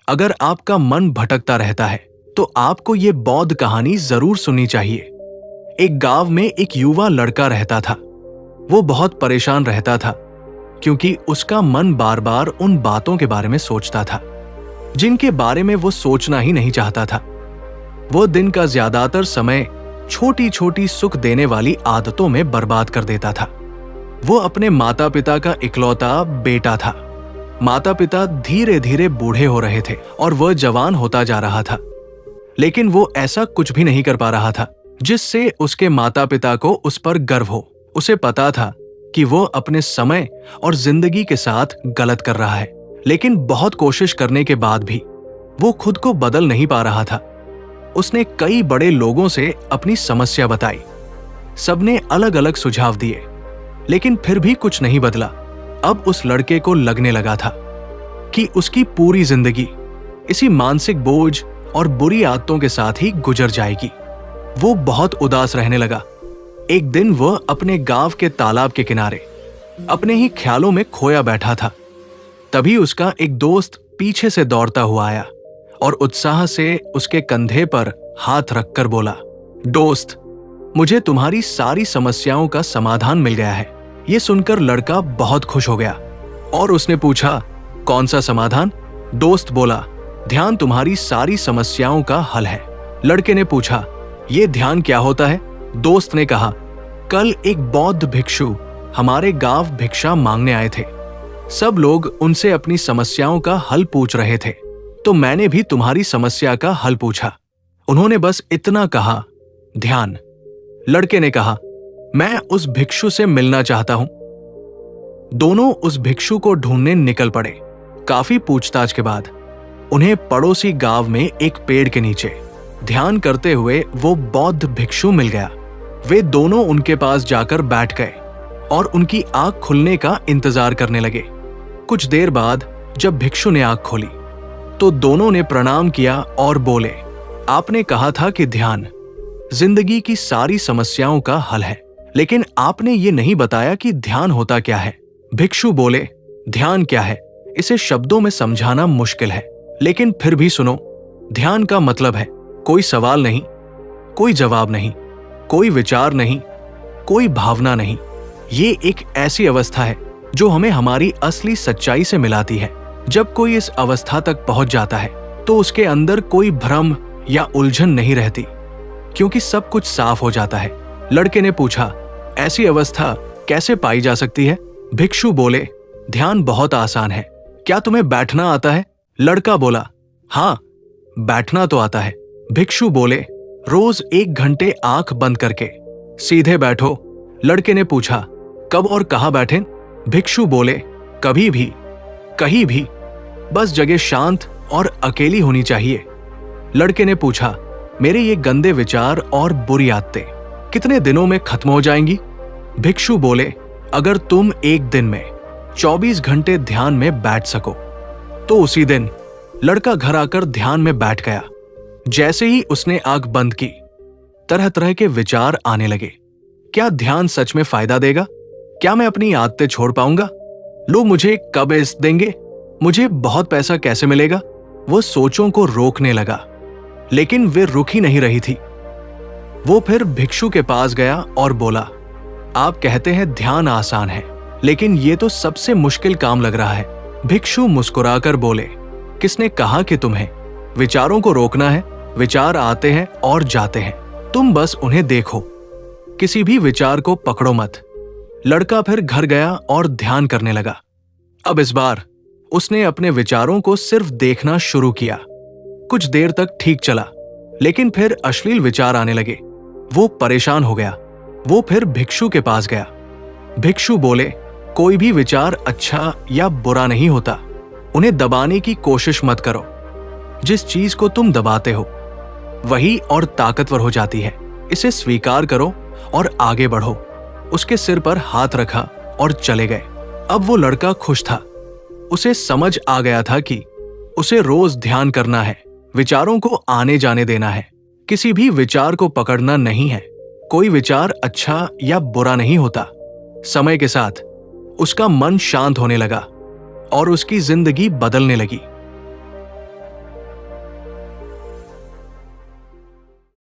अगर आपका मन भटकता रहता है तो आपको ये बौद्ध कहानी जरूर सुननी चाहिए। एक गांव में एक युवा लड़का रहता था। वो बहुत परेशान रहता था क्योंकि उसका मन बार बार उन बातों के बारे में सोचता था जिनके बारे में वो सोचना ही नहीं चाहता था। वो दिन का ज्यादातर समय छोटी छोटी सुख देने वाली आदतों में बर्बाद कर देता था। वो अपने माता पिता का इकलौता बेटा था। माता पिता धीरे धीरे बूढ़े हो रहे थे और वह जवान होता जा रहा था, लेकिन वो ऐसा कुछ भी नहीं कर पा रहा था जिससे उसके माता पिता को उस पर गर्व हो। उसे पता था कि वो अपने समय और जिंदगी के साथ गलत कर रहा है, लेकिन बहुत कोशिश करने के बाद भी वो खुद को बदल नहीं पा रहा था। उसने कई बड़े लोगों से अपनी समस्या बताई। सबने अलग अलग सुझाव दिए, लेकिन फिर भी कुछ नहीं बदला। अब उस लड़के को लगने लगा था कि उसकी पूरी जिंदगी इसी मानसिक बोझ और बुरी आदतों के साथ ही गुजर जाएगी। वो बहुत उदास रहने लगा। एक दिन वह अपने गांव के तालाब के किनारे अपने ही ख्यालों में खोया बैठा था। तभी उसका एक दोस्त पीछे से दौड़ता हुआ आया और उत्साह से उसके कंधे पर हाथ रखकर बोला, दोस्त, मुझे तुम्हारी सारी समस्याओं का समाधान मिल गया है। ये सुनकर लड़का बहुत खुश हो गया और उसने पूछा, कौन सा समाधान? दोस्त बोला, ध्यान तुम्हारी सारी समस्याओं का हल है। लड़के ने पूछा, ये ध्यान क्या होता है? दोस्त ने कहा, कल एक बौद्ध भिक्षु हमारे गांव भिक्षा मांगने आए थे। सब लोग उनसे अपनी समस्याओं का हल पूछ रहे थे, तो मैंने भी तुम्हारी समस्या का हल पूछा। उन्होंने बस इतना कहा, ध्यान। लड़के ने कहा, मैं उस भिक्षु से मिलना चाहता हूं। दोनों उस भिक्षु को ढूंढने निकल पड़े। काफी पूछताछ के बाद उन्हें पड़ोसी गांव में एक पेड़ के नीचे ध्यान करते हुए वो बौद्ध भिक्षु मिल गया। वे दोनों उनके पास जाकर बैठ गए और उनकी आंख खुलने का इंतजार करने लगे। कुछ देर बाद जब भिक्षु ने आंख खोली तो दोनों ने प्रणाम किया और बोले, आपने कहा था कि ध्यान जिंदगी की सारी समस्याओं का हल है, लेकिन आपने ये नहीं बताया कि ध्यान होता क्या है। भिक्षु बोले, ध्यान क्या है इसे शब्दों में समझाना मुश्किल है, लेकिन फिर भी सुनो। ध्यान का मतलब है कोई सवाल नहीं, कोई जवाब नहीं, कोई विचार नहीं, कोई भावना नहीं। ये एक ऐसी अवस्था है जो हमें हमारी असली सच्चाई से मिलाती है। जब कोई इस अवस्था तक पहुंच जाता है तो उसके अंदर कोई भ्रम या उलझन नहीं रहती, क्योंकि सब कुछ साफ हो जाता है। लड़के ने पूछा, ऐसी अवस्था कैसे पाई जा सकती है? भिक्षु बोले, ध्यान बहुत आसान है। क्या तुम्हें बैठना आता है? लड़का बोला, हाँ, बैठना तो आता है। भिक्षु बोले, रोज 1 घंटे आंख बंद करके सीधे बैठो। लड़के ने पूछा, कब और कहां बैठें? भिक्षु बोले, कभी भी, कहीं भी, बस जगह शांत और अकेली होनी चाहिए। लड़के ने पूछा, मेरे ये गंदे विचार और बुरी आदतें कितने दिनों में खत्म हो जाएंगी? भिक्षु बोले, अगर तुम एक दिन में 24 घंटे ध्यान में बैठ सको तो उसी दिन। लड़का घर आकर ध्यान में बैठ गया। जैसे ही उसने आंख बंद की, तरह तरह के विचार आने लगे। क्या ध्यान सच में फायदा देगा? क्या मैं अपनी आदतें छोड़ पाऊंगा? लोग मुझे कब इज्जत देंगे? मुझे बहुत पैसा कैसे मिलेगा? वो सोचों को रोकने लगा, लेकिन वे रुक ही नहीं रही थी। वो फिर भिक्षु के पास गया और बोला, आप कहते हैं ध्यान आसान है, लेकिन ये तो सबसे मुश्किल काम लग रहा है। भिक्षु मुस्कुराकर बोले, किसने कहा कि तुम्हें विचारों को रोकना है? विचार आते हैं और जाते हैं, तुम बस उन्हें देखो, किसी भी विचार को पकड़ो मत। लड़का फिर घर गया और ध्यान करने लगा। अब इस बार उसने अपने विचारों को सिर्फ देखना शुरू किया। कुछ देर तक ठीक चला, लेकिन फिर अश्लील विचार आने लगे। वो परेशान हो गया। वो फिर भिक्षु के पास गया। भिक्षु बोले, कोई भी विचार अच्छा या बुरा नहीं होता, उन्हें दबाने की कोशिश मत करो। जिस चीज को तुम दबाते हो वही और ताकतवर हो जाती है। इसे स्वीकार करो और आगे बढ़ो। उसके सिर पर हाथ रखा और चले गए। अब वो लड़का खुश था। उसे समझ आ गया था कि उसे रोज ध्यान करना है, विचारों को आने जाने देना है, किसी भी विचार को पकड़ना नहीं है। कोई विचार अच्छा या बुरा नहीं होता। समय के साथ उसका मन शांत होने लगा और उसकी जिंदगी बदलने लगी।